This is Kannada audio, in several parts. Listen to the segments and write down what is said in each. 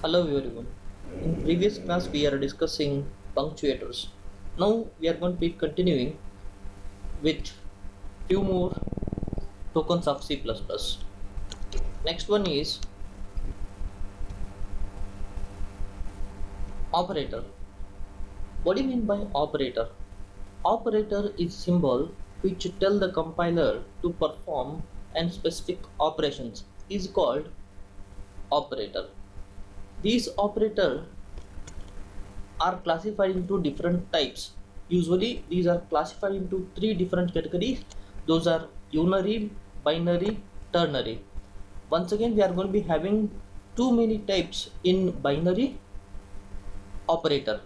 Hello everyone. In previous class we are discussing punctuators. Now we are going to be continuing with few more tokens of C++. Next one is operator. What do you mean by operator? Operator is symbol which tell the compiler to perform and specific operations is called operator. These operator are classified into different types. Usually these are classified into three different categories. Those are unary, binary, ternary. Once again we are going to be having too many types in binary operator.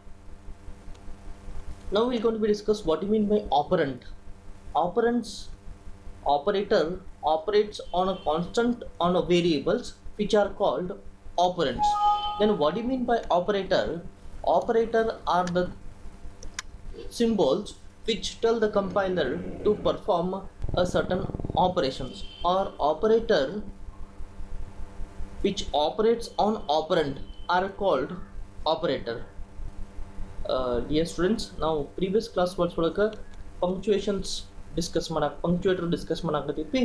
Now we're going to be discuss what do you mean by operand. Operands operator operates on a constant on a variables which are called operands. Then what do you mean by operator? Operator are the symbols which tell the compiler to perform a certain operations, or operator which operates on operand are called operator. Dear students, ನಾವು previous class ಒಳಗೆ punctuations ಡಿಸ್ಕಸ್ ಪಂಕ್ಚುಯೇಟರ್ ಡಿಸ್ಕಸ್ ಮಾಡಾಕತ್ತೀವಿ.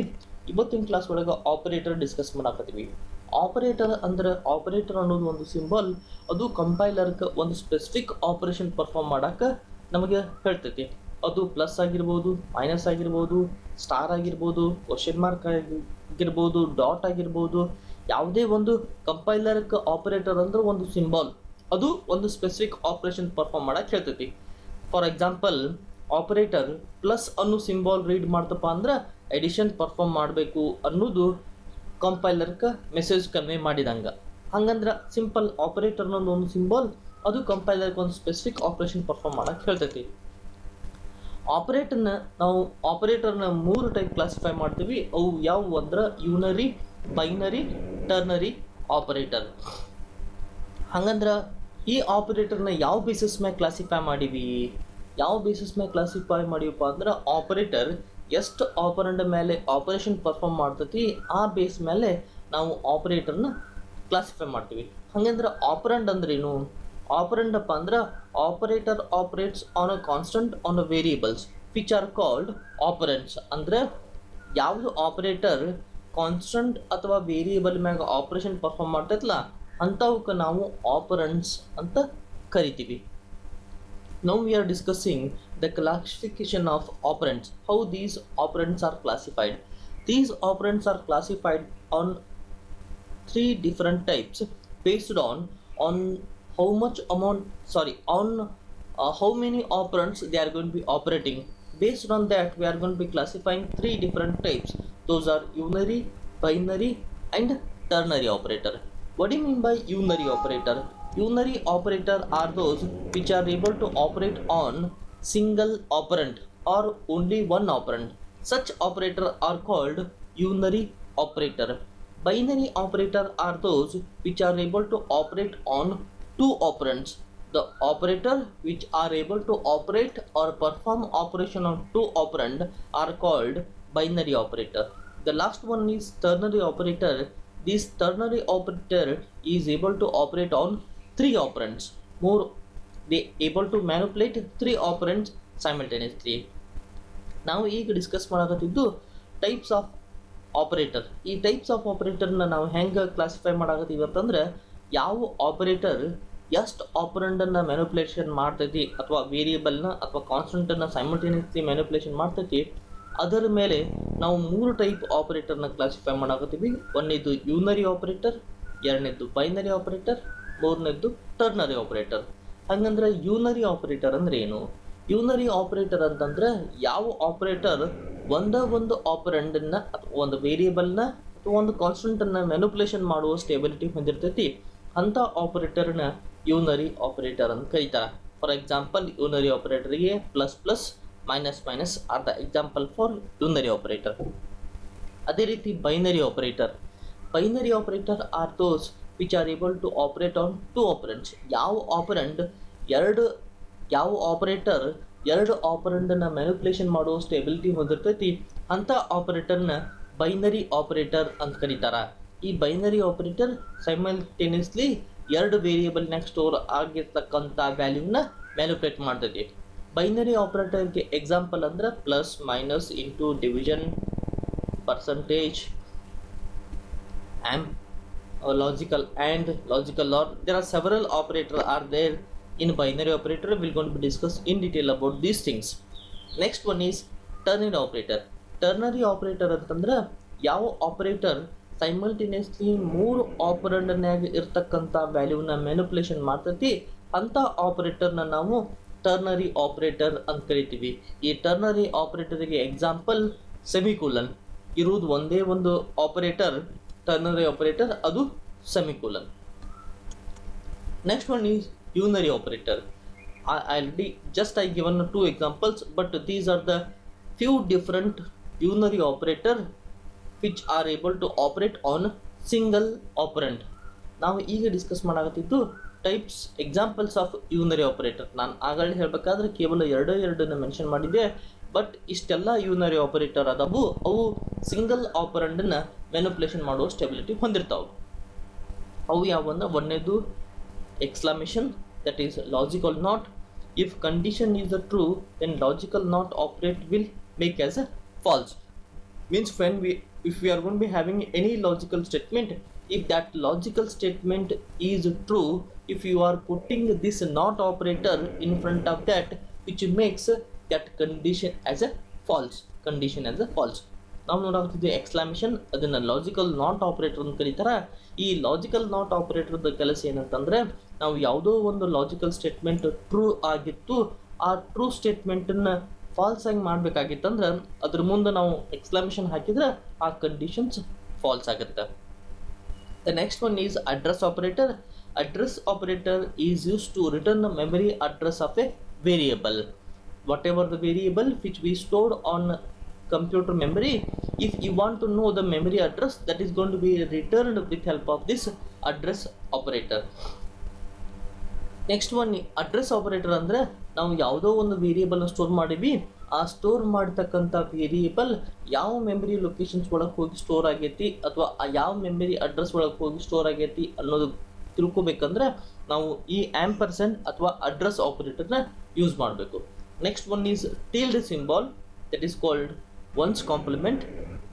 ಇವತ್ತಿನ ಕ್ಲಾಸ್ ಒಳಗೆ ಆಪರೇಟರ್ ಡಿಸ್ಕಸ್ ಮಾಡಾಕತ್ತೀವಿ. ಆಪರೇಟರ್ ಅಂದ್ರೆ ಆಪರೇಟರ್ ಅನ್ನೋದು ಒಂದು ಸಿಂಬಲ್, ಅದು ಕಂಪೈಲರ್ಗೆ ಒಂದು ಸ್ಪೆಸಿಫಿಕ್ ಆಪರೇಷನ್ ಪರ್ಫಾರ್ಮ್ ಮಾಡಕ್ಕೆ ನಮಗೆ ಹೇಳ್ತೈತಿ. ಅದು ಪ್ಲಸ್ ಆಗಿರ್ಬೋದು, ಮೈನಸ್ ಆಗಿರ್ಬೋದು, ಸ್ಟಾರ್ ಆಗಿರ್ಬೋದು, ಕ್ವಶನ್ ಮಾರ್ಕ್ ಆಗಿರ್ಬೋದು, ಡಾಟ್ ಆಗಿರ್ಬೋದು. ಯಾವುದೇ ಒಂದು ಕಂಪೈಲರ್ಗೆ ಆಪರೇಟರ್ ಅಂದ್ರೆ ಒಂದು ಸಿಂಬಲ್, ಅದು ಒಂದು ಸ್ಪೆಸಿಫಿಕ್ ಆಪರೇಷನ್ ಪರ್ಫಾರ್ಮ್ ಮಾಡಕ್ಕೆ ಹೇಳ್ತೈತಿ. ಫಾರ್ ಎಕ್ಸಾಂಪಲ್, ಆಪರೇಟರ್ ಪ್ಲಸ್ ಅನ್ನೋ ಸಿಂಬಾಲ್ ರೀಡ್ ಮಾಡ್ತಪ್ಪ ಅಂದ್ರೆ ಎಡಿಷನ್ ಪರ್ಫಾರ್ಮ್ ಮಾಡಬೇಕು ಅನ್ನೋದು ಕಂಪೈಲರ್ಗೆ ಮೆಸೇಜ್ ಕನ್ವೆ ಮಾಡಿದಂಗೆ. ಹಂಗಂದ್ರೆ ಸಿಂಪಲ್ ಆಪರೇಟರ್ ಅನ್ನೋದು ಒಂದು ಸಿಂಬಾಲ್, ಅದು ಕಂಪೈಲರ್ಗೆ ಒಂದು ಸ್ಪೆಸಿಫಿಕ್ ಆಪರೇಷನ್ ಪರ್ಫಾರ್ಮ್ ಮಾಡಕ್ಕೆ ಹೇಳ್ತೈತಿ. ನಾವು ಆಪರೇಟರ್ನ ಮೂರು ಟೈಪ್ ಕ್ಲಾಸಿಫೈ ಮಾಡ್ತೀವಿ. ಅವು ಯಾವುವು ಅಂದ್ರೆ ಯೂನರಿ, ಬೈನರಿ, ಟರ್ನರಿ ಆಪರೇಟರ್. ಹಂಗಂದ್ರೆ ಈ ಆಪರೇಟರ್ನ ಯಾವ ಬೇಸಿಸ್ ಮೇಲೆ ಕ್ಲಾಸಿಫೈ ಮಾಡೀವಿ? ಯಾವ ಬೇಸಿಸ್ ಮೇಲೆ ಕ್ಲಾಸಿಫೈ ಮಾಡಿವಪ್ಪ ಅಂದ್ರೆ ಆಪರೇಟರ್ ಎಷ್ಟು ಆಪರಂಡ್ ಮೇಲೆ ಆಪರೇಷನ್ ಪರ್ಫಾರ್ಮ್ ಮಾಡ್ತೈತಿ ಆ ಬೇಸ್ ಮೇಲೆ ನಾವು ಆಪರೇಟರ್ನ ಕ್ಲಾಸಿಫೈ ಮಾಡ್ತೀವಿ. ಹಂಗಂದ್ರೆ ಆಪರಂಡ್ ಅಂದ್ರೇನು? ಆಪರಂಡ್ ಅಪ್ಪ ಅಂದ್ರೆ operator operates on a constant on a variables which are called operands. ಅಂದ್ರೆ ಯಾವುದು ಆಪರೇಟರ್ ಕಾನ್ಸ್ಟಂಟ್ ಅಥವಾ ವೇರಿಯೇಬಲ್ ಮ್ಯಾಗ ಆಪರೇಷನ್ ಪರ್ಫಾರ್ಮ್ ಮಾಡ್ತೈತಲ್ಲ ಅಂಥವಕ್ಕೆ ನಾವು ಆಪರೆಂಟ್ಸ್ ಅಂತ ಕರಿತೀವಿ. Now we are discussing the classification of operands, how these operands are classified. These operands are classified on three different types based on how much amount, on how many operands they are going to be operating. Based on that we are going to be classifying three different types. Those are unary, binary and ternary operator. What do you mean by unary operator? Unary operator are those which are able to operate on single operand or only one operand. Such operator are called unary operator. Binary operator are those which are able to operate on two operands. The operator which are able to operate or perform operation on two operand are called binary operator. The last one is ternary operator. This ternary operator is able to operate on three operands. More, they able to manipulate three operands simultaneously. ನಾವು ಈಗ ಡಿಸ್ಕಸ್ ಮಾಡಾಕತ್ತಿದ್ದು ಟೈಪ್ಸ್ ಆಫ್ ಆಪರೇಟರ್. ಈ ಟೈಪ್ಸ್ ಆಫ್ ಆಪರೇಟರ್ನ ನಾವು ಹೆಂಗೆ ಕ್ಲಾಸಿಫೈ ಮಾಡಾಕತ್ತೀವಿ ಅಂತಂದ್ರೆ, ಯಾವ ಆಪರೇಟರ್ ಎಷ್ಟು ಆಪರೆಂಡನ್ನು ಮ್ಯಾನಿಪುಲೇಷನ್ ಮಾಡ್ತೈತಿ ಅಥವಾ ವೇರಿಯೇಬಲ್ನ ಅಥವಾ ಕಾನ್ಸ್ಟಂಟನ್ನು ಸೈಮಲ್ಟೇನಿಯಸ್ಲಿ ಮ್ಯಾನಿಪುಲೇಷನ್ ಮಾಡ್ತೈತಿ, ಅದರ ಮೇಲೆ ನಾವು ಮೂರು ಟೈಪ್ ಆಪರೇಟರ್ನ ಕ್ಲಾಸಿಫೈ ಮಾಡಾಕತ್ತೀವಿ. ಒಂದನೇದು ಯೂನರಿ ಆಪರೇಟರ್, ಎರಡನೇದು ಬೈನರಿ ಆಪರೇಟರ್, ಮೂರನೇದು ಟರ್ನರಿ ಆಪರೇಟರ್. ಹಂಗಂದ್ರೆ ಯೂನರಿ ಆಪರೇಟರ್ ಅಂದ್ರೆ ಏನು? ಯೂನರಿ ಆಪರೇಟರ್ ಅಂತಂದ್ರೆ ಯಾವ ಆಪರೇಟರ್ ಒಂದು ಆಪರೆಂಡನ್ನ ಅಥವಾ ಒಂದು ವೇರಿಯೇಬಲ್ನ ಅಥವಾ ಒಂದು ಕಾನ್ಸ್ಟಂಟನ್ನು ಮ್ಯಾನಿಪುಲೇಷನ್ ಮಾಡುವ ಸ್ಟೇಬಿಲಿಟಿ ಹೊಂದಿರ್ತೈತಿ, ಅಂಥ ಆಪರೇಟರ್ನ ಯೂನರಿ ಆಪರೇಟರ್ ಅಂತ ಕರೀತಾರೆ. ಫಾರ್ ಎಕ್ಸಾಂಪಲ್, ಯೂನರಿ ಆಪರೇಟರ್ಗೆ plus plus, minus minus are the example for unary operator. ಅದೇ ರೀತಿ binary operator. Binary operator are those which are able to operate on two operands. ಯಾವ ಆಪರೇಟರ್ ಎರಡು ಆಪರೆಂಡನ್ನು ಮ್ಯಾನಿಪುಲೇಷನ್ ಮಾಡುವ ಸ್ಟೆಬಿಲಿಟಿ ಹೊಂದಿರ್ತೈತಿ ಅಂಥ ಆಪರೇಟರ್ನ ಬೈನರಿ ಆಪರೇಟರ್ ಅಂತ ಕರೀತಾರೆ. ಈ ಬೈನರಿ ಆಪರೇಟರ್ ಸೈಮಲ್ಟೇನಿಯಸ್ಲಿ ಎರಡು ವೇರಿಯೇಬಲ್ನಾಗ ಸ್ಟೋರ್ ಆಗಿರ್ತಕ್ಕಂಥ ವ್ಯಾಲ್ಯೂನ ಮ್ಯಾನಿಪುಲೇಟ್ ಮಾಡ್ತೈತಿ. ಬೈನರಿ ಆಪರೇಟರ್ಗೆ ಎಕ್ಸಾಂಪಲ್ ಅಂದ್ರೆ plus minus into division percentage and logical and logical or there are several operators are there in binary operator. We're going to discuss in detail about these things. Next one is ternary operator. Ternary operator ಅಂತಂದ್ರೆ ಯಾವ ಆಪರೇಟರ್ ಸೈಮಲ್ಟೇನಿಯಸ್ಲಿ ಮೂರು ಆಪರೆಂಡ್ನಾಗ ಇರ್ತಕ್ಕಂಥ ವ್ಯಾಲ್ಯೂನ ಮ್ಯಾನಿಪುಲೇಷನ್ ಮಾಡ್ತೈತಿ ಅಂತ ಆಪರೇಟರ್ನ ನಾವು ಟರ್ನರಿ ಆಪರೇಟರ್ ಅಂತ ಕರಿತೀವಿ. ಈ ಟರ್ನರಿ ಆಪರೇಟರ್ಗೆ ಎಕ್ಸಾಂಪಲ್ ಸೆಮಿಕೋಲನ್ ಇರುವುದು ಒಂದೇ ಒಂದು ಆಪರೇಟರ್, ಟರ್ನರಿ ಆಪರೇಟರ್, ಅದು semicolon. Next one is unary operator. I given two examples, but these are the few different unary operator which are able to operate on single operand. ನಾವು ಈಗ ಡಿಸ್ಕಸ್ ಮಾಡಾಕತ್ತಿದ್ದು types examples of unary operator. ನಾನು ಆಗಲೇ ಹೇಳಬೇಕಾದ್ರೆ ಕೇವಲ ಎರಡನ್ನ ಮೆನ್ಷನ್ ಮಾಡಿದ್ದೆ, ಬಟ್ ಇಷ್ಟೆಲ್ಲ ಯೂನರಿ ಆಪರೇಟರ್ ಅದಾವು, ಅವು ಸಿಂಗಲ್ ಆಪರೆಂಡನ್ನ ಮ್ಯಾನಿಪುಲೇಷನ್ ಮಾಡುವ ಸ್ಟೆಬಿಲಿಟಿ ಹೊಂದಿರ್ತಾವೆ. ಅವು ಯಾವಂದ್ರೆ ಒಂದನೇದು exclamation, that is logical not. If condition is a true then logical not operate will make as a false. Means if we are going to be having any logical statement, if that logical statement is true, if you are putting this not operator in front of that, which makes that condition as a false. ನಾವು ನೋಡಾಗ್ತಿದ್ದೆ ಎಕ್ಸ್ಕ್ಲಮೇಷನ್, ಅದನ್ನ ಲಾಜಿಕಲ್ ನಾಟ್ ಆಪರೇಟರ್ ಅಂತ ಕರೀತಾರೆ. ಈ ಲಾಜಿಕಲ್ ನಾಟ್ ಆಪರೇಟರ್ದ ಕೆಲಸ ಏನಂತಂದ್ರೆ, ನಾವು ಯಾವುದೋ ಒಂದು ಲಾಜಿಕಲ್ ಸ್ಟೇಟ್ಮೆಂಟ್ ಟ್ರೂ ಆಗಿತ್ತು, ಆ ಟ್ರೂ ಸ್ಟೇಟ್ಮೆಂಟನ್ನು ಫಾಲ್ಸ್ ಆಗಿ ಮಾಡಬೇಕಾಗಿತ್ತಂದ್ರೆ ಅದ್ರ ಮುಂದೆ ನಾವು ಎಕ್ಸ್ಕ್ಲಮೇಷನ್ ಹಾಕಿದ್ರೆ ಆ ಕಂಡೀಷನ್ಸ್ ಫಾಲ್ಸ್ ಆಗುತ್ತೆ. The next one is address operator. Address operator is use to return memory address of a variable. Whatever the variable which we stored on computer memory, if you want to know the memory address, that is going to be returned with help of this address operator. Next one, address operator ಅಂದ್ರೆ ನಾವು ಯಾವುದೋ ಒಂದು ವೇರಿಯೇಬಲ್ನ ಸ್ಟೋರ್ ಮಾಡಿವಿ, ಆ ಸ್ಟೋರ್ ಮಾಡತಕ್ಕಂಥ ವೇರಿಯೇಬಲ್ ಯಾವ ಮೆಮರಿ ಲೊಕೇಶನ್ಸ್ ಒಳಗೆ ಹೋಗಿ ಸ್ಟೋರ್ ಆಗೈತಿ ಅಥವಾ ಆ ಯಾವ ಮೆಮರಿ ಅಡ್ರೆಸ್ ಒಳಗೆ ಹೋಗಿ ಸ್ಟೋರ್ ಆಗೈತಿ ಅನ್ನೋದು ತಿಳ್ಕೊಬೇಕಂದ್ರೆ ನಾವು ಈ ಆಂಪರ್ಸೆಂಡ್ ಅಥವಾ ಅಡ್ರೆಸ್ ಆಪರೇಟರ್ನ ಯೂಸ್ ಮಾಡಬೇಕು. Next one is tilde symbol, that is called ones complement.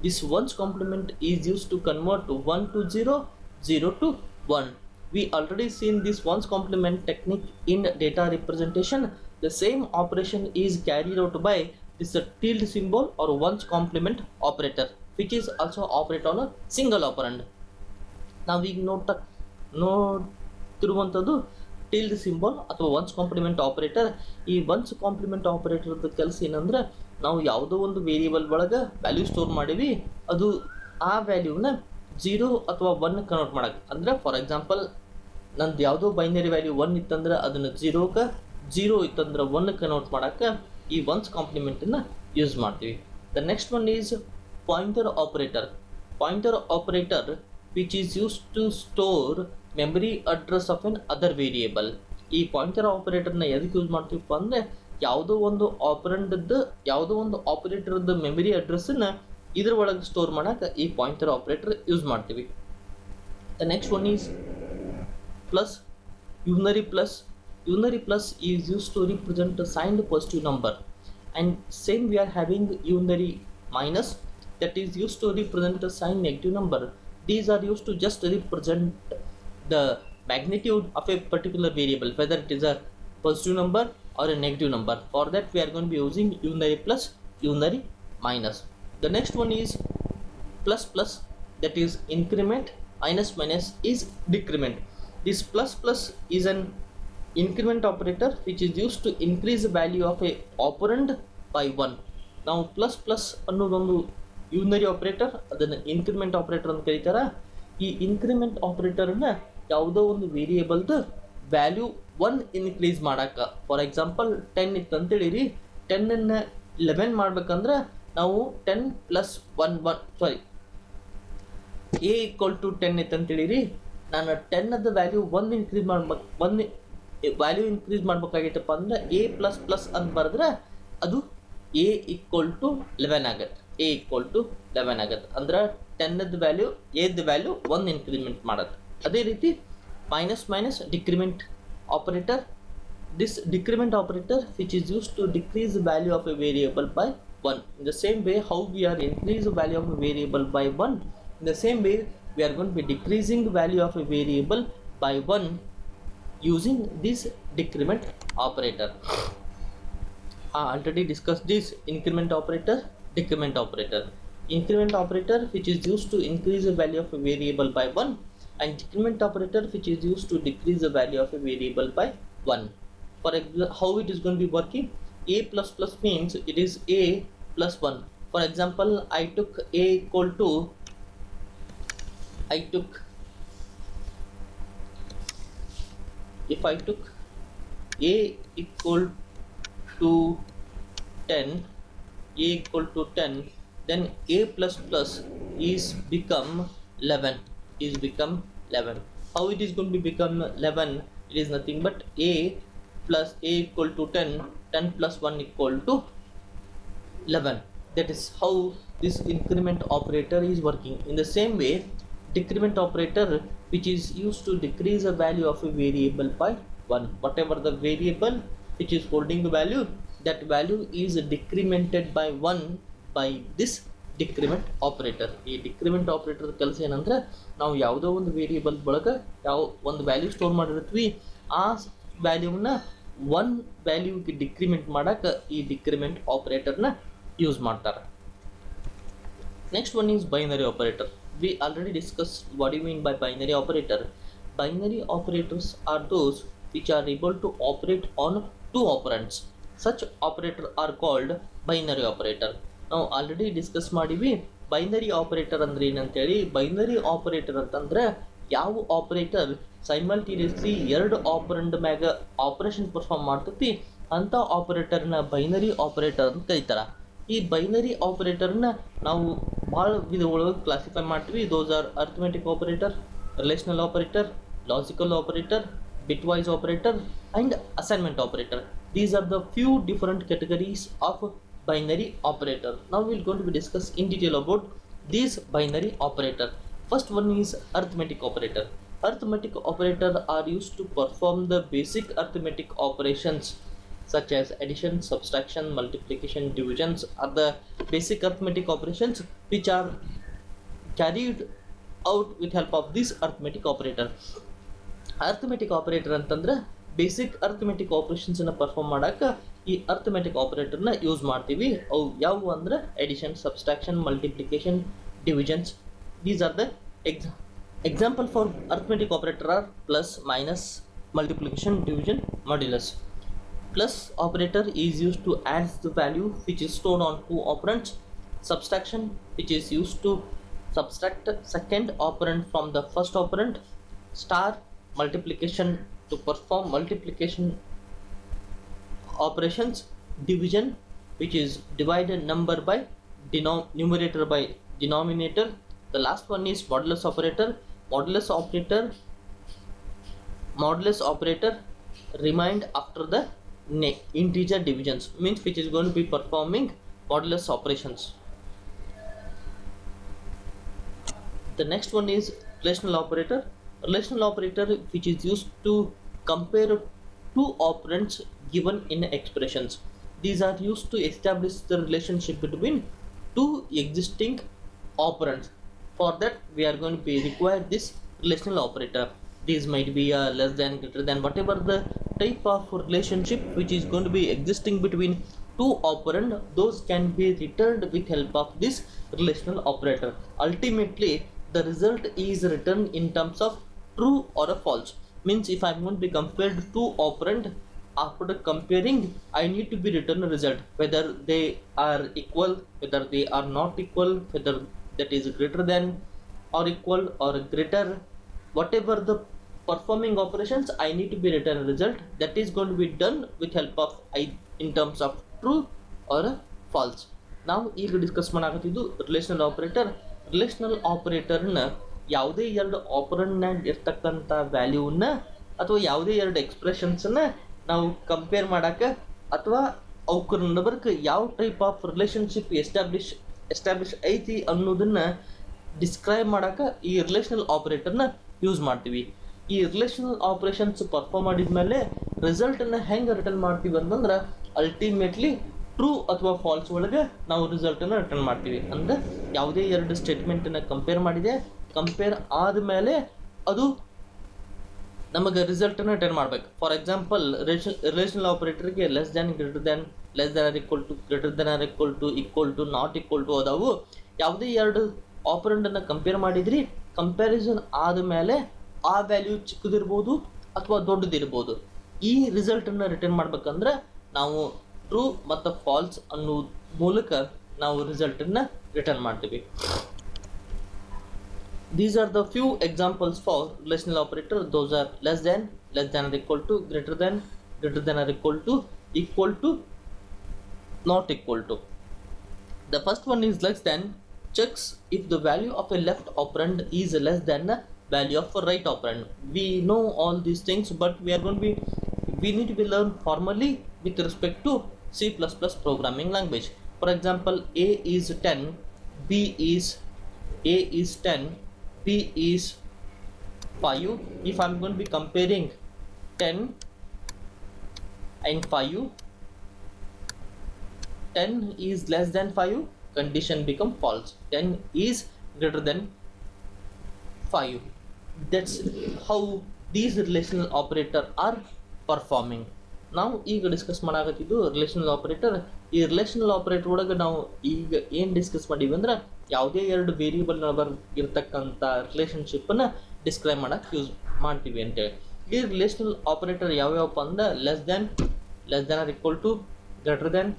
This ones complement is used to convert 1 to 0, 0 to 1. We already seen this ones complement technique in data representation. The same operation is carried out by this tilde symbol or ones complement operator, which is also operate on a single operand. Now we ನೋಡ್ತಿರುವಂಥದ್ದು ಟಿಲ್ಡ್ ಸಿಂಬಲ್ ಅಥವಾ ಒನ್ಸ್ ಕಾಂಪ್ಲಿಮೆಂಟ್ ಆಪರೇಟರ್. ಈ ಒನ್ಸ್ ಕಾಂಪ್ಲಿಮೆಂಟ್ ಆಪರೇಟರ್ದ ಕೆಲಸ ಏನಂದ್ರೆ, ನಾವು ಯಾವುದೋ ಒಂದು ವೇರಿಯೇಬಲ್ ಒಳಗೆ ವ್ಯಾಲ್ಯೂ ಸ್ಟೋರ್ ಮಾಡೀವಿ, ಅದು ಆ ವ್ಯಾಲ್ಯೂನ 0 ಅಥವಾ 1 ಕನ್ವರ್ಟ್ ಮಾಡಕ್ಕೆ. ಅಂದರೆ ಫಾರ್ ಎಕ್ಸಾಂಪಲ್ ನಂದು ಯಾವುದೋ ಬೈನರಿ ವ್ಯಾಲ್ಯೂ 1 ಇತ್ತಂದ್ರೆ ಅದನ್ನು 0ಗೆ, 0 ಇತ್ತಂದ್ರೆ 1 ಕನ್ವರ್ಟ್ ಮಾಡೋಕ್ಕೆ ಈ ಒನ್ಸ್ ಕಾಂಪ್ಲಿಮೆಂಟನ್ನು ಯೂಸ್ ಮಾಡ್ತೀವಿ. The next one is pointer operator. Pointer operator which is used to store memory address of an other variable. ಈ ಪಾಯಿಂಟರ್ ಆಪರೇಟರ್ನ ಎದಕ್ಕೆ ಯೂಸ್ ಮಾಡ್ತೀವಪ್ಪ ಅಂದರೆ, ಯಾವುದೋ ಒಂದು ಆಪರೇಟರ್ದ ಮೆಮರಿ ಅಡ್ರೆಸ್ಸನ್ನು ಇದ್ರ ಒಳಗೆ ಸ್ಟೋರ್ ಮಾಡೋಕೆ ಈ ಪಾಯಿಂಟರ್ ಆಪರೇಟರ್ ಯೂಸ್ ಮಾಡ್ತೀವಿ. The next one is plus. Unary plus. Unary plus is use to represent signed positive number, and same we are having unary minus, that is used to represent a signed negative number. These are used to just represent the magnitude of a particular variable, whether it is a positive number or a negative number. For that we are going to be using unary plus, unary minus. The next one is plus plus, that is increment. Minus minus is decrement. This plus plus is an increment operator which is used to increase the value of a operand by 1. Now plus plus ಅನ್ನೋದೊಂದು ಯೂನರಿ ಆಪರೇಟರ್, ಅದನ್ನು ಇನ್ಕ್ರಿಮೆಂಟ್ ಆಪರೇಟರ್ ಅಂತ ಕರೀತಾರೆ. ಈ ಇನ್ಕ್ರಿಮೆಂಟ್ ಆಪರೇಟರ್ನ ಯಾವುದೋ ಒಂದು ವೇರಿಯೇಬಲ್ದು ವ್ಯಾಲ್ಯೂ 1 ಇನ್ಕ್ರೀಸ್ ಮಾಡೋಕ್ಕೆ, ಫಾರ್ ಎಕ್ಸಾಂಪಲ್ 10 ಇತ್ತು ಅಂತೇಳಿರಿ, 10ಅನ್ನು 11 ಮಾಡ್ಬೇಕಂದ್ರೆ ನಾವು 10 ಪ್ಲಸ್ 1 ಎ ಈಕ್ವಲ್ ಟು 10 ಇತ್ತು ಅಂತೇಳಿರಿ, ನಾನು 10 ವ್ಯಾಲ್ಯೂ 1 ಇನ್ಕ್ರೀಸ್ ಮಾಡ್ಬೇಕು, 1 ವ್ಯಾಲ್ಯೂ ಇನ್ಕ್ರೀಸ್ ಮಾಡ್ಬೇಕಾಗಿತ್ತಪ್ಪ ಅಂದ್ರೆ ಎ ಪ್ಲಸ್ ಪ್ಲಸ್ ಅಂತ ಬರೆದ್ರೆ ಅದು ಎ ಈಕ್ವಲ್ ಟು 11 ಆಗುತ್ತೆ. ಎ ಈಕ್ವಲ್ ಟು 11 ಆಗುತ್ತೆ. ಅಂದ್ರೆ 10ದ ವ್ಯಾಲ್ಯೂ ಎದ ವ್ಯಾಲ್ಯೂ 1 ಇನ್ಕ್ರಿಮೆಂಟ್ ಮಾಡುತ್ತೆ. ಅದೇ ರೀತಿ minus minus decrement operator. This decrement operator which is used to decrease the value of a variable by 1. In the same way how we are increase the value of a variable by 1, in the same way we are going to be decreasing the value of a variable by 1 using this decrement operator. I already discussed this increment operator, decrement operator. Increment operator which is used to increase the value of a variable by 1, and decrement operator which is used to decrease the value of a variable by 1. For example, how it is going to be working? A plus plus means it is a plus 1. For example, I took a equal to, if I took a equal to 10, a equal to 10, then a plus plus is become 11. How it is going to become 11? It is nothing but a plus a equal to 10 plus 1 equal to 11. That is how this increment operator is working. In the same way, decrement operator which is used to decrease the value of a variable by 1. Whatever the variable which is holding the value, that value is decremented by 1 by this decrement operator. ಈ ಡಿಕ್ರಿಮೆಂಟ್ ಆಪರೇಟರ್ ಕೆಲಸ ಏನಂದ್ರೆ ನಾವು ಯಾವುದೋ ಒಂದು ವೇರಿಯೇಬಲ್ ಒಳಗೆ ಯಾವ ಒಂದು ವ್ಯಾಲ್ಯೂ ಸ್ಟೋರ್ ಮಾಡಿರ್ತೀವಿ, ಆ ವ್ಯಾಲ್ಯೂನ ಒನ್ ವ್ಯಾಲ್ಯೂಗೆ ಡಿಕ್ರಿಮೆಂಟ್ ಮಾಡಕ್ಕೆ ಈ ಡಿಕ್ರಿಮೆಂಟ್ ಆಪರೇಟರ್ನ ಯೂಸ್ ಮಾಡ್ತಾರೆ. Next one is binary operator. We already discussed what do you mean by binary operator. Binary operators are those which are able to operate on two operands. Such operator are called binary operator. ನಾವು ಆಲ್ರೆಡಿ ಡಿಸ್ಕಸ್ ಮಾಡಿವಿ ಬೈನರಿ ಆಪರೇಟರ್ ಅಂದ್ರೆ ಏನಂತೇಳಿ. ಬೈನರಿ ಆಪರೇಟರ್ ಅಂತಂದ್ರೆ ಯಾವ ಆಪರೇಟರ್ ಸೈಮಲ್ಟೇನಿಯಸ್ಲಿ ಎರಡು ಆಪರೆಂಡ್ ಮ್ಯಾಗ ಆಪರೇಷನ್ ಪರ್ಫಾರ್ಮ್ ಮಾಡ್ತೈತಿ ಅಂತ ಆಪರೇಟರ್ನ ಬೈನರಿ ಆಪರೇಟರ್ ಅಂತ ಕರೀತಾರೆ. ಈ ಬೈನರಿ ಆಪರೇಟರ್ನ ನಾವು ಭಾಳ ವಿಧಗಳೊಳಗೆ ಕ್ಲಾಸಿಫೈ ಮಾಡ್ತೀವಿ. Those are arithmetic operator, relational operator, logical operator, bitwise operator and assignment operator. These are the few different categories of binary operator. Now we are going to be discuss in detail about these binary operator. First one is arithmetic operator. Arithmetic operator are used to perform the basic arithmetic operations such as addition, subtraction, multiplication, divisions are the basic arithmetic operations which are carried out with help of this arithmetic operator. Arithmetic operator ಅಂತಂದ್ರೆ ಬೇಸಿಕ್ ಅರ್ಥಮೆಟಿಕ್ ಆಪರೇಷನ್ಸ್ ಅನ್ನ ಪರ್ಫಾರ್ಮ್ ಮಾಡಕ್ಕೆ ಈ ಅರ್ಥಮೆಟಿಕ್ ಆಪರೇಟರ್ನ ಯೂಸ್ ಮಾಡ್ತೀವಿ. ಅವು ಯಾವುವು ಅಂದ್ರೆ addition, subtraction, multiplication, divisions. These are the example for arithmetic operator are plus, minus, multiplication, division, modulus. Plus operator is used to add the value which is stored on two operands. Subtraction, which is used to subtract second operand from the first operand. Star, multiplication to perform multiplication operations. Division, which is divided number by numerator by denominator. The last one is modulus operator. Modulus operator remained after the integer divisions, means which is going to be performing modulus operations. The next one is relational operator. Relational operator which is used to compare two operands given in expressions. These are used to establish the relationship between two existing operands. For that we are going to be require this relational operator. These might be less than, greater than, whatever the type of relationship which is going to be existing between two operand, those can be returned with help of this relational operator. Ultimately the result is returned in terms of true or a false. Means if I am going to be compared two operand, after comparing I need to be return a result, whether they are equal, whether they are not equal, whether that is greater than or equal or greater, whatever the performing operations I need to be return a result that is going to be done with help of in terms of true or false. ನಾವು ಈಗ ಡಿಸ್ಕಸ್ ಮಾಡಾಕತ್ತಿದ್ದು ರಿಲೇಷನಲ್ ಆಪರೇಟರ್. ರಿಲೇಷನಲ್ ಆಪರೇಟರ್ನ ಯಾವುದೇ ಎರಡು ಆಪರೆಂಡ್ನಾಗ ಇರ್ತಕ್ಕಂಥ ವ್ಯಾಲ್ಯೂನ ಅಥವಾ ಯಾವುದೇ ಎರಡು ಎಕ್ಸ್ಪ್ರೆಷನ್ಸನ್ನ ನಾವು ಕಂಪೇರ್ ಮಾಡಕ್ಕೆ ಅಥವಾ ಅವಕ್ರ ನಡುಬರ್ಕ ಯಾವ type of relationship establish establish ಐತಿ ಅನ್ನೋದನ್ನ ಡಿಸ್ಕ್ರೈಬ್ ಮಾಡಕ್ಕೆ ಈ ರಿಲೇಷನಲ್ ಆಪರೇಟರ್ನ ಯೂಸ್ ಮಾಡ್ತೀವಿ. ಈ ರಿಲೇಷನಲ್ ಆಪರೇಷನ್ಸ್ ಪರ್ಫಾರ್ಮ್ ಮಾಡಿದ್ಮೇಲೆ ರಿಸಲ್ಟನ್ನು ಹೆಂಗೆ ರಿಟರ್ನ್ ಮಾಡ್ತೀವಿ ಅಂತಂದ್ರೆ ಅಲ್ಟಿಮೇಟ್ಲಿ ಟ್ರೂ ಅಥವಾ ಫಾಲ್ಸ್ ಒಳಗೆ ನಾವು ರಿಸಲ್ಟನ್ನು ರಿಟರ್ನ್ ಮಾಡ್ತೀವಿ. ಅಂದರೆ ಯಾವುದೇ ಎರಡು ಸ್ಟೇಟ್ಮೆಂಟನ್ನು ಕಂಪೇರ್ ಮಾಡಿದೆ, ಕಂಪೇರ್ ಆದಮೇಲೆ ಅದು ನಮಗೆ ರಿಸಲ್ಟನ್ನು ರಿಟರ್ನ್ ಮಾಡ್ಬೇಕು. ಫಾರ್ ಎಕ್ಸಾಂಪಲ್ ರಿಲೇಷನಲ್ ಆಪರೇಟರ್ಗೆ less than, greater than, less than or equal to, greater than or equal to, equal to, not equal to ಅದಾವು. ಯಾವುದೇ ಎರಡು ಆಪರೆಂಡನ್ನು ಕಂಪೇರ್ ಮಾಡಿದ್ರಿ, ಕಂಪ್ಯಾರಿಸನ್ ಆದಮೇಲೆ ಆ ವ್ಯಾಲ್ಯೂ ಚಿಕ್ಕದಿರ್ಬೋದು ಅಥವಾ ದೊಡ್ಡದಿರ್ಬೋದು. ಈ ರಿಸಲ್ಟನ್ನು ರಿಟರ್ನ್ ಮಾಡ್ಬೇಕಂದ್ರೆ ನಾವು ಟ್ರೂ ಮತ್ತು ಫಾಲ್ಸ್ ಅನ್ನೋ ಮೂಲಕ ನಾವು ರಿಸಲ್ಟನ್ನು ರಿಟರ್ನ್ ಮಾಡ್ತೀವಿ. These are the few examples for relational operator. Those are less than or equal to, greater than or equal to, not equal to. The first one is less than. Checks if the value of a left operand is less than the value of a right operand. We know all these things, but we need to be learned formally with respect to C++ programming language. For example, A is 10, A is 10, B is 5. If I'm going to be comparing 10 and 5, 10 is less than 5, condition become false. 10 is greater than 5. That's how these relational operator are performing. ನಾವು ಈಗ ಡಿಸ್ಕಸ್ ಮಾಡಾಕತ್ತಿದ್ದು ರಿಲೇಷನಲ್ ಆಪರೇಟರ್. ಈ ರಿಲೇಷನಲ್ ಆಪರೇಟರ್ ಒಳಗೆ ನಾವು ಈಗ ಏನು ಡಿಸ್ಕಸ್ ಮಾಡೀವಿ ಅಂದ್ರೆ ಯಾವುದೇ ಎರಡು ವೇರಿಯಬಲ್ ಇರ್ತಕ್ಕಂಥ ರಿಲೇಷನ್ಶಿಪ್ಪನ್ನು ಡಿಸ್ಕ್ರೈಬ್ ಮಾಡಕ್ಕೆ ಯೂಸ್ ಮಾಡ್ತೀವಿ ಅಂತೇಳಿ. ಈ ರಿಲೇಷನಲ್ ಆಪರೇಟರ್ ಯಾವ್ಯಾವಪ್ಪ ಅಂದ್ರೆ less than or equal to, greater than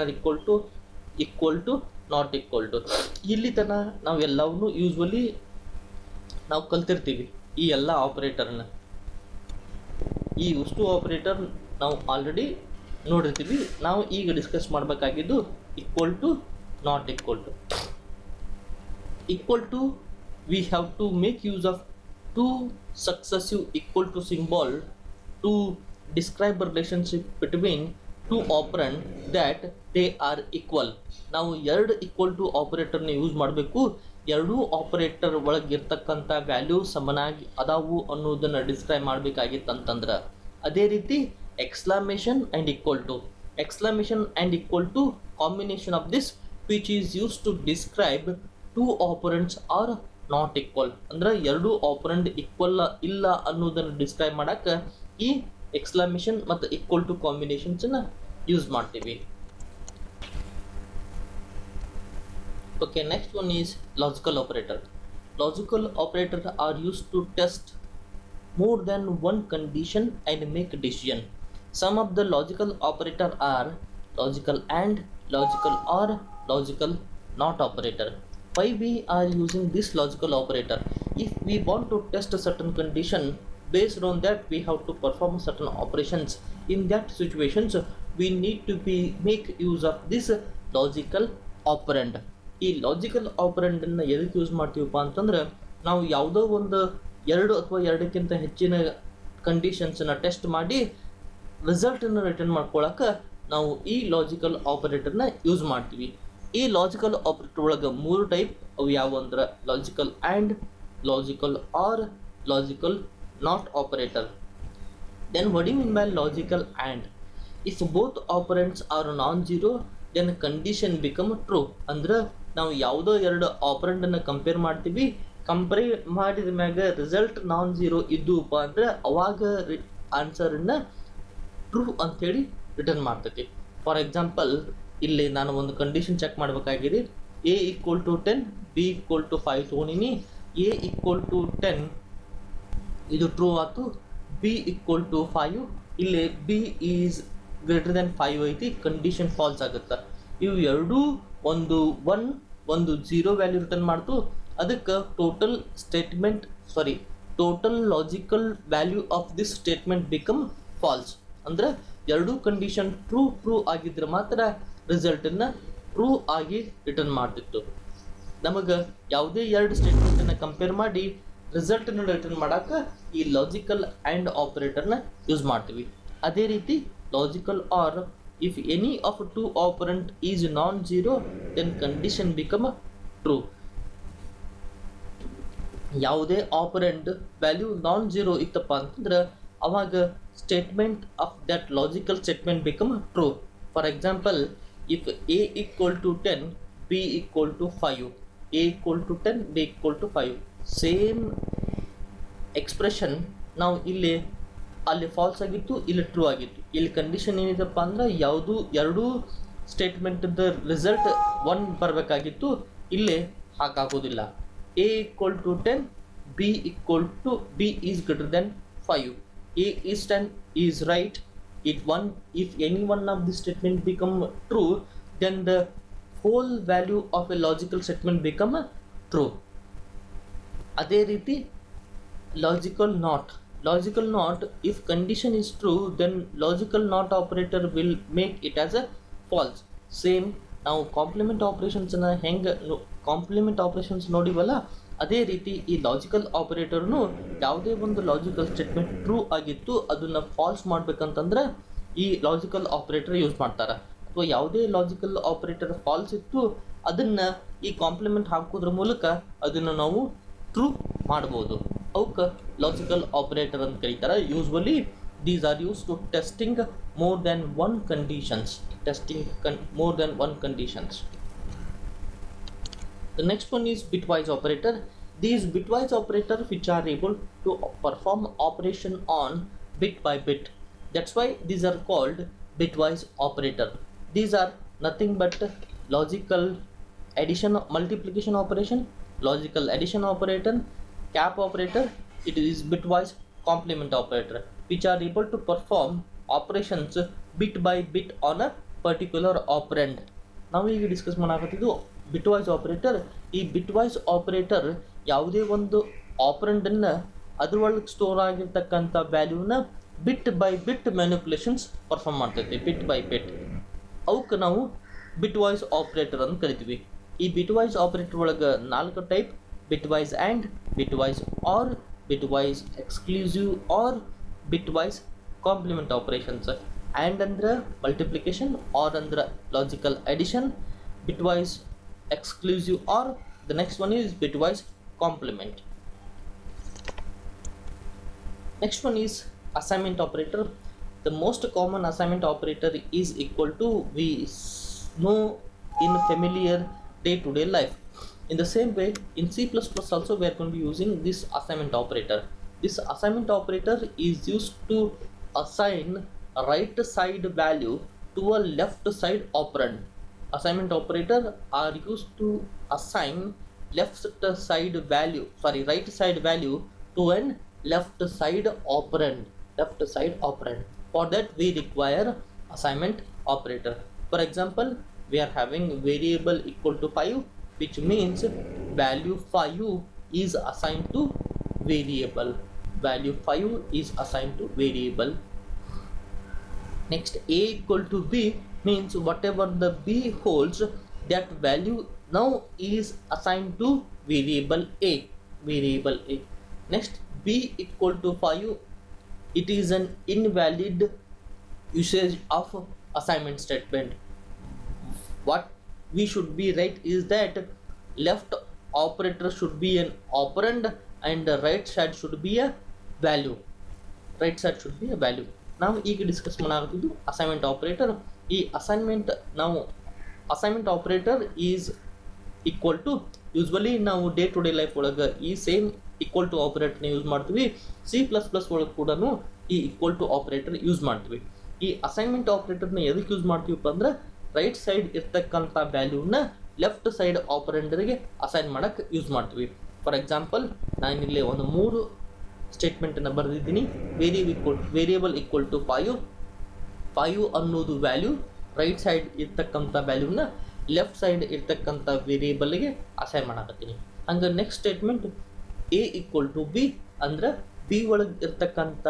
or equal to, not equal to. ಇಲ್ಲಿ ತನಕ ನಾವು ಎಲ್ಲವನ್ನೂ ಯೂಸ್ವಲಿ ನಾವು ಕಲ್ತಿರ್ತೀವಿ. ಈ ಎಲ್ಲ ಆಪರೇಟರ್ನ, ಈ ಇಷ್ಟು ಆಪರೇಟರ್ ನಾವು ಆಲ್ರೆಡಿ ನೋಡಿರ್ತೀವಿ. ನಾವು ಈಗ ಡಿಸ್ಕಸ್ ಮಾಡಬೇಕಾಗಿದ್ದು equal to, not equal to. Equal to, we have to make use of two successive equal to symbol to describe a relationship between two operand that they are equal. ನಾವು ಎರಡು ಈಕ್ವಲ್ ಟು ಆಪರೇಟರ್ನ ಯೂಸ್ ಮಾಡಬೇಕು. ಎರಡೂ ಆಪರೇಟರ್ ಒಳಗಿರ್ತಕ್ಕಂಥ ವ್ಯಾಲ್ಯೂ ಸಮನಾಗಿ ಅದಾವು ಅನ್ನೋದನ್ನು ಡಿಸ್ಕ್ರೈಬ್ ಮಾಡಬೇಕಾಗಿತ್ತಂತಂದ್ರೆ ಅದೇ ರೀತಿ exclamation and equal to combination of this which is use to describe two operands are not equal. ಅಂದ್ರೆ ಎರಡು ಆಪರೆಂಟ್ ಈಕ್ವಲ್ ಇಲ್ಲ ಅನ್ನೋದನ್ನು ಡಿಸ್ಕ್ರೈಬ್ ಮಾಡಕ್ಕೆ ಈ ಎಕ್ಸ್ಕ್ಲಮೇಷನ್ ಮತ್ತು ಈಕ್ವಲ್ ಟು ಕಾಂಬಿನೇಷನ್ಸನ್ನು ಯೂಸ್ ಮಾಡ್ತೀವಿ. Okay, next one is logical operator. Logical operators are used to test more than one condition and make a decision. Some of the logical operator are logical and, logical or, logical not operator. Why we are using this logical operator? If we want to test a certain condition, based on that we have to perform certain operations. In that situations we need to make use of this logical operand. ಈ ಲಾಜಿಕಲ್ ಆಪರೆಂಡನ್ನು ಎದಕ್ಕೆ ಯೂಸ್ ಮಾಡ್ತೀವಪ್ಪ ಅಂತಂದ್ರೆ ನಾವು ಯಾವುದೋ ಒಂದು ಎರಡು ಅಥವಾ ಎರಡಕ್ಕಿಂತ ಹೆಚ್ಚಿನ ಕಂಡೀಷನ್ಸನ್ನು ಟೆಸ್ಟ್ ಮಾಡಿ ರಿಸಲ್ಟನ್ನು ರಿಟರ್ನ್ ಮಾಡ್ಕೊಳ್ಳೋಕೆ ನಾವು ಈ ಲಾಜಿಕಲ್ ಆಪರೇಟರ್ನ ಯೂಸ್ ಮಾಡ್ತೀವಿ. ಈ ಲಾಜಿಕಲ್ ಆಪರೇಟರ್ ಒಳಗೆ ಮೂರು ಟೈಪ್ ಅವು ಯಾವ ಅಂದ್ರೆ logical and, logical or, logical not operator. Then what you mean by logical and? If both operands are non-zero then condition become true. ಅಂದ್ರೆ ನಾವು ಯಾವುದೋ ಎರಡು ಆಪರೆಂಡನ್ನು ಕಂಪೇರ್ ಮಾಡ್ತೀವಿ, ಕಂಪೇರ್ ಮಾಡಿದ ಮ್ಯಾಗ ರಿಸಲ್ಟ್ ನಾನ್-ಝೀರೋ ಇದ್ದುಪ್ಪ ಅಂದರೆ ಅವಾಗ ಆನ್ಸರನ್ನು ಟ್ರೂ ಅಂಥೇಳಿ ರಿಟರ್ನ್ ಮಾಡ್ತೈತಿ. ಫಾರ್ ಎಕ್ಸಾಂಪಲ್ ಇಲ್ಲಿ ನಾನು ಒಂದು ಕಂಡೀಷನ್ ಚೆಕ್ ಮಾಡಬೇಕಾಗಿದೆ. A equal to 10, B equal to 5 ತೊಗೊಂಡಿನಿ. ಎ ಈಕ್ವಲ್ ಟು 10 ಇದು ಟ್ರೂ ಆಯಿತು, ಬಿ ಈಕ್ವಲ್ ಟು 5 ಇಲ್ಲಿ ಬಿ ಈಸ್ ಗ್ರೇಟರ್ ದೆನ್ 5 ಐತಿ, ಕಂಡೀಷನ್ ಫಾಲ್ಸ್ ಆಗುತ್ತೆ. ಇವು ಎರಡೂ ಒಂದು 1 ಒಂದು 0 ವ್ಯಾಲ್ಯೂ ರಿಟರ್ನ್ ಮಾಡ್ತು. ಅದಕ್ಕೆ total logical value of this statement become false. ಅಂದರೆ ಎರಡೂ ಕಂಡೀಷನ್ ಟ್ರೂ ಆಗಿದ್ರೆ ಮಾತ್ರ ರಿಸಲ್ಟನ್ನು ಟ್ರೂ ಆಗಿ ರಿಟರ್ನ್ ಮಾಡ್ತಿತ್ತು. ನಮಗೆ ಯಾವುದೇ ಎರಡು ಸ್ಟೇಟ್ಮೆಂಟನ್ನು ಕಂಪೇರ್ ಮಾಡಿ ರಿಸಲ್ಟನ್ನು ರಿಟರ್ನ್ ಮಾಡೋಕೆ ಈ ಲಾಜಿಕಲ್ ಆ್ಯಂಡ್ ಆಪರೇಟರ್ನ ಯೂಸ್ ಮಾಡ್ತೀವಿ. ಅದೇ ರೀತಿ logical R if any of two operand is non-zero then condition become true. ಯಾವುದೇ ಆಪರೆಂಡ್ ವ್ಯಾಲ್ಯೂ ನಾನ್ ಜೀರೋ ಇತ್ತಪ್ಪ ಅಂತಂದ್ರೆ ಅವಾಗ statement of that logical statement become true. For example, if A equal to 10 B equal to 5, A equal to 10 B equal to 5, same expression ನಾವು ಇಲ್ಲಿ ಅಲ್ಲಿ ಫಾಲ್ಸ್ ಆಗಿತ್ತು, ಇಲ್ಲಿ ಟ್ರೂ ಆಗಿತ್ತು. ಇಲ್ಲಿ ಕಂಡೀಷನ್ ಏನಿದೆಪ್ಪ ಅಂದ್ರೆ ಎರಡೂ ಸ್ಟೇಟ್ಮೆಂಟ್ದ ರಿಸಲ್ಟ್ 1 ಬರಬೇಕಾಗಿತ್ತು, ಇಲ್ಲೇ ಹಾಗಾಗೋದಿಲ್ಲ. A equal to 10, B equal to B is greater than 5. A is 10 is right. If any one of the statement become true, then the whole value of a logical statement become true. ಅದೇ ರೀತಿ logical not, if condition is true, then logical not operator will make it as a false. Same ನಾವು ಕಾಂಪ್ಲಿಮೆಂಟ್ ಆಪರೇಷನ್ಸ್ನ ಕಾಂಪ್ಲಿಮೆಂಟ್ ಆಪರೇಷನ್ಸ್ ನೋಡಿವಲ್ಲ, ಅದೇ ರೀತಿ ಈ ಲಾಜಿಕಲ್ ಆಪರೇಟರ್ನು ಯಾವುದೇ ಒಂದು ಲಾಜಿಕಲ್ ಸ್ಟೇಟ್ಮೆಂಟ್ ಟ್ರೂ ಆಗಿತ್ತು ಅದನ್ನು ಫಾಲ್ಸ್ ಮಾಡ್ಬೇಕಂತಂದ್ರೆ ಈ ಲಾಜಿಕಲ್ ಆಪರೇಟರ್ ಯೂಸ್ ಮಾಡ್ತಾರೆ. ಅಥವಾ ಯಾವುದೇ ಲಾಜಿಕಲ್ ಆಪರೇಟರ್ ಫಾಲ್ಸ್ ಇತ್ತು ಅದನ್ನು ಈ ಕಾಂಪ್ಲಿಮೆಂಟ್ ಹಾಕೋದ್ರ ಮೂಲಕ ಅದನ್ನು ನಾವು ಟ್ರೂ ಮಾಡ್ಬೋದು. ಅವಕ್ಕೆ ಲಾಜಿಕಲ್ ಆಪರೇಟರ್ ಅಂತ ಕರೀತಾರೆ. Usually these are used to testing more than one conditions. More than one conditions. The next one is bitwise operator. These bitwise operators which are able to perform operation on bit by bit. That's why these are called bitwise operator. These are nothing but logical addition, multiplication operation, logical addition operator, cap operator. It is bitwise complement operator, which are able to perform operations bit by bit on a particular operand. ನಾವು ಈಗ ಡಿಸ್ಕಸ್ ಮಾಡಾಕತ್ತಿದ್ದು ಬಿಟ್ವೈಸ್ ಆಪರೇಟರ್. ಈ ಬಿಟ್ವೈಸ್ ಆಪರೇಟರ್ ಯಾವುದೇ ಒಂದು ಆಪರೆಂಡನ್ನು ಅದರೊಳಗೆ ಸ್ಟೋರ್ ಆಗಿರ್ತಕ್ಕಂಥ ವ್ಯಾಲ್ಯೂನ ಬಿಟ್ ಬೈ ಬಿಟ್ ಮ್ಯಾನಿಪುಲೇಷನ್ಸ್ ಪರ್ಫಾರ್ಮ್ ಮಾಡ್ತೈತಿ, ಬಿಟ್ ಬೈ ಬಿಟ್. ಅವಕ್ಕೆ ನಾವು ಬಿಟ್ವೈಸ್ ಆಪರೇಟರ್ ಅಂತ ಕರಿತೀವಿ. ಈ ಬಿಟ್ವೈಸ್ ಆಪರೇಟರ್ ಒಳಗೆ 4 type: bitwise and, bitwise or, bitwise exclusive or bitwise complement operations. And ಅಂದ್ರೆ multiplication, or ಅಂದ್ರೆ logical addition, bitwise exclusive, or the next one is bitwise complement. Next one is assignment operator. The most common assignment operator is equal to we know in familiar day-to-day life. In the same way, in C++ also we are going to be using this assignment operator. This assignment operator is used to assign a right side value to a left side operand. Assignment operator are used to assign right side value to an left side operand. For that we require assignment operator. For example, we are having variable equal to 5, which means value 5 is assigned to variable. Next, a equal to b means whatever the b holds, that value now is assigned to variable a. Next, b equal to 5, it is an invalid usage of assignment statement. What we should be right is that left operator should be an operand and the right side should be a value. ನಾವು ಈಗ ಡಿಸ್ಕಸ್ ಮಾಡಾಕತ್ತಿದ್ದು ಅಸೈನ್ಮೆಂಟ್ ಆಪರೇಟರ್. ಈ assignment operator is equal to, usually ನಾವು ಡೇ ಟು ಡೇ ಲೈಫ್ ಒಳಗೆ ಈ ಸೇಮ್ ಈಕ್ವಲ್ ಟು ಆಪರೇಟರ್ನ ಯೂಸ್ ಮಾಡ್ತೀವಿ. C++ ಒಳಗೆ ಕೂಡ ಈ ಈಕ್ವಲ್ ಟು ಆಪರೇಟರ್ ಯೂಸ್ ಮಾಡ್ತೀವಿ. ಈ ಅಸೈನ್ಮೆಂಟ್ ಆಪರೇಟರ್ನ ಎದಕ್ಕೆ ಯೂಸ್ ಮಾಡ್ತೀವಪ್ಪ ಅಂದ್ರೆ ರೈಟ್ ಸೈಡ್ ಇರ್ತಕ್ಕಂಥ ವ್ಯಾಲ್ಯೂನ ಲೆಫ್ಟ್ ಸೈಡ್ ಆಪರೆಂಡರಿಗೆ ಅಸೈನ್ ಮಾಡೋಕ್ಕೆ ಯೂಸ್ ಮಾಡ್ತೀವಿ. ಫಾರ್ ಎಕ್ಸಾಂಪಲ್, ನಾನಿಲ್ಲಿ ಒಂದು 3 ಸ್ಟೇಟ್ಮೆಂಟನ್ನು ಬರೆದಿದ್ದೀನಿ. ವೇರಿಯೇಬಲ್ ಈಕ್ವಲ್ ಟು 5 ಅನ್ನೋದು ವ್ಯಾಲ್ಯೂ ರೈಟ್ ಸೈಡ್ ಇರ್ತಕ್ಕಂಥ ವ್ಯಾಲ್ಯೂನ ಲೆಫ್ಟ್ ಸೈಡ್ ಇರ್ತಕ್ಕಂಥ ವೇರಿಯೇಬಲ್ಗೆ ಅಸೈನ್ ಮಾಡಕತ್ತೀನಿ. ಹಂಗೆ next statement A equal to B ಅಂದ್ರೆ ಬಿ ಒಳಗೆ ಇರ್ತಕ್ಕಂಥ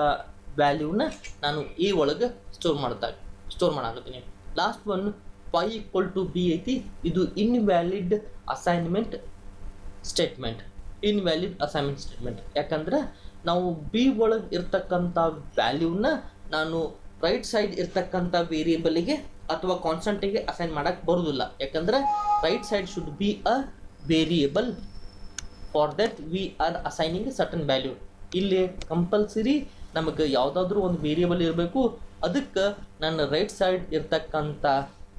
ವ್ಯಾಲ್ಯೂನ ನಾನು ಎ ಒಳಗೆ ಸ್ಟೋರ್ ಮಾಡಕತ್ತೀನಿ. Last one 5 equal to B ಐತಿ, ಇದು ಇನ್ವ್ಯಾಲಿಡ್ ಅಸೈನ್ಮೆಂಟ್ ಸ್ಟೇಟ್ಮೆಂಟ್. ಯಾಕಂದ್ರೆ ನಾವು ಬಿ ಒಳಗೆ ಇರ್ತಕ್ಕಂಥ ವ್ಯಾಲ್ಯೂನ ನಾನು ರೈಟ್ ಸೈಡ್ ಇರ್ತಕ್ಕಂಥ ವೇರಿಯೇಬಲ್ಗೆ ಅಥವಾ ಕಾನ್ಸ್ಟೆಂಟಿಗೆ ಅಸೈನ್ ಮಾಡಕ್ಕೆ ಬರೋದಿಲ್ಲ. ಯಾಕಂದರೆ right side should be a variable, for that we are assigning certain value. ಇಲ್ಲಿ ಕಂಪಲ್ಸರಿ ನಮಗೆ ಯಾವುದಾದ್ರೂ ಒಂದು ವೇರಿಯೇಬಲ್ ಇರಬೇಕು, ಅದಕ್ಕೆ ನಾನು ರೈಟ್ ಸೈಡ್ ಇರ್ತಕ್ಕಂಥ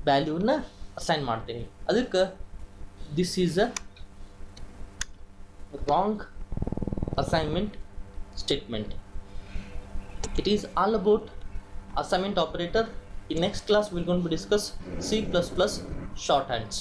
ವ್ಯಾಲ್ಯೂನ ಅಸೈನ್ ಮಾಡ್ತೀನಿ. ಅದಕ್ಕೆ this is a wrong assignment statement. It is all about assignment operator. In next class we are going to discuss C++ shorthands.